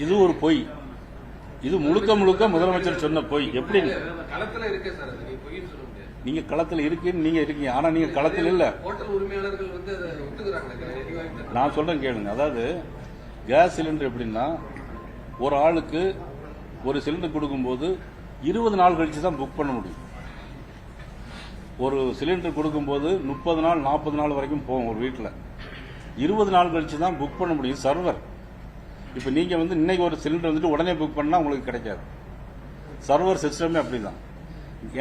இது ஒரு பொய். இது முழுக்க முழுக்க முதலமைச்சர் சொன்ன பொய். எப்படி களத்துல இருக்கு சார், நீங்க களத்துல இருக்கீங்க, நீங்க இருக்கீங்க, ஆனா நீங்க களத்துல இல்ல. ஹோட்டல் உரிமையாளர்கள் வந்து நான் சொல்றேன் கேளுங்க. அதாவது கேஸ் சிலிண்டர் எப்படின்னா, ஒரு ஆளுக்கு ஒரு சிலிண்டர் கொடுக்கும்போது 20 நாள் கழிச்சு தான் புக் பண்ண முடியும். ஒரு சிலிண்டர் கொடுக்கும்போது 30 நாள் 40 நாள் வரைக்கும் போகும் ஒரு வீட்டில். 20 நாள் கழிச்சு தான் புக் பண்ண முடியும் சர்வர். இப்ப நீங்க வந்து இன்னைக்கு ஒரு சிலிண்டர் வந்துட்டு உடனே புக் பண்ணா உங்களுக்கு கிடைக்காது. சர்வர் சிஸ்டமே அப்படிதான்.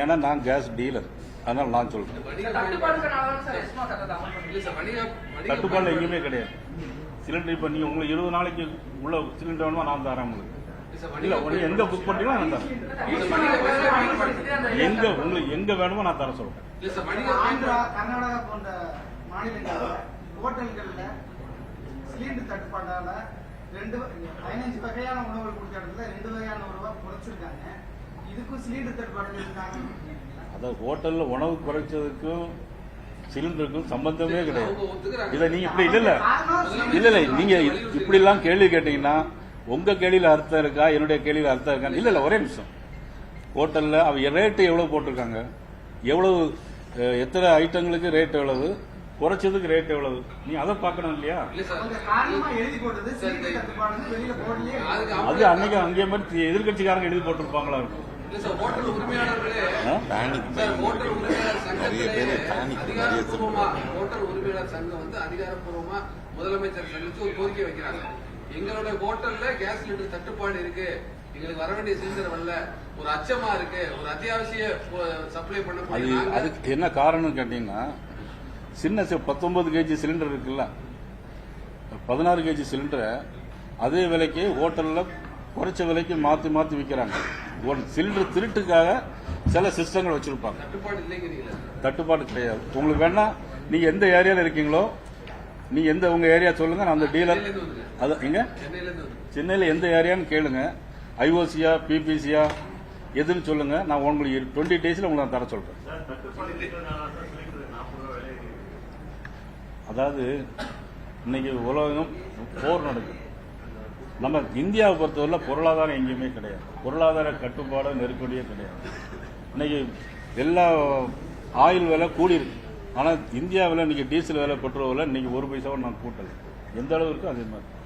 ஏன்னா நான் கேஸ் டீலர், அதனால நான் சொல்றேன். தட்டுப்பாடு எங்கேயுமே கிடையாது. சிலிண்டர் இப்ப நீங்க உங்களுக்கு 20 நாளைக்கு உள்ள சிலிண்டர் வேணுமா நான் தரேன் உங்களுக்கு. இல்ல உங்களுக்கு எங்க புக் பண்றீங்களோ நான் தரேன். எங்க உங்களுக்கு எங்க வேணுமோ நான் தர சொல்றேன். கர்நாடகா போன்ற மாநிலங்களில் ஹோட்டல்கள்ல சிலிண்டர் தட்டுப்பாட்டால 15 வகையான உணவுகள் கொடுத்த இடத்துல 2 வகையான உணவை குறைச்சிருக்காங்க. இதுக்கும் சிலிண்டர் தட்டுப்பாடு இருக்காங்க. அதாவது ஹோட்டல்ல உணவு குறைச்சதுக்கும் சிலிண்டருக்கும் சம்பந்தமே கிடையாது. இதை நீங்க இப்படி இல்ல நீங்க இப்படி எல்லாம் கேள்வி கேட்டீங்கன்னா உங்க கேள்வியில அர்த்தம் இருக்கா, என்னுடைய கேள்வியில அர்த்தம் இருக்கா? இல்ல ஒரே நிமிஷம். ஹோட்டல்ல அவ ரேட்டு எவ்வளவு போட்டிருக்காங்க, எவ்வளவு எத்தனை ஐட்டங்களுக்கு ரேட் எவ்வளவு, குறைச்சதுக்கு ரேட் எவ்வளவு, நீ அதை பார்க்கணும் இல்லையா? அது அன்னைக்கு அங்கே மாதிரி எதிர்கட்சிக்காரங்க எழுதி போட்டிருப்பாங்களா இருக்கும். ஹோட்டல் உரிமையாளர்களே ஹோட்டல் உரிமையாளர் சங்கம் வந்து அதிகாரப்பூர்வமா முதலமைச்சர் சந்திச்சு ஒரு கோரிக்கை வைக்கிறாங்க. எங்களுடைய ஹோட்டல்ல கேஸ் சிலிண்டர் தட்டுப்பாடு இருக்கு, எங்களுக்கு வர வேண்டிய சிலிண்டர் வரல, ஒரு அச்சமா இருக்கு, ஒரு அத்தியாவசிய சப்ளை பண்ண. அதுக்கு என்ன காரணம் கேட்டீங்கன்னா, சின்ன 19 கேஜி சிலிண்டர் இருக்குல்ல, 16 கேஜி சிலிண்டரை அதே விலைக்கு ஹோட்டல்ல குறைச்ச விலைக்கு மாத்தி மாத்தி விற்கிறாங்க. ஒரு சிலிண்டர் திருட்டுக்காக சில சிஸ்டங்கள் வச்சிருப்பாங்க. தட்டுப்பாடு கிடையாது. உங்களுக்கு வேணா நீங்க எந்த ஏரியால இருக்கீங்களோ நீங்க உங்க ஏரியா சொல்லுங்க, நான் அந்த டீலர். அது எங்க சென்னையில எந்த ஏரியான்னு கேளுங்க. ஐஓசியா பிபிசியா எதுன்னு சொல்லுங்க, நான் உங்களுக்கு 20 டேஸ்ல உங்களுக்கு நான் தர சொல்றேன். அதாவது இன்னைக்கு உலகம் போர் நடக்குது. நம்ம இந்தியாவை பொறுத்தவரை பொருளாதாரம் எங்கேயுமே கிடையாது. பொருளாதார கட்டுப்பாடு நெருக்கடியே கிடையாது. இன்னைக்கு எல்லா ஆயில் விலை கூடி இருக்கு. ஆனா இந்தியாவில் இன்னைக்கு டீசல் விலை, பெட்ரோல் விலை இன்னைக்கு 1 பைசாவும் நான் கூட்டல. எந்த அளவு இருக்கோ அதே மாதிரி.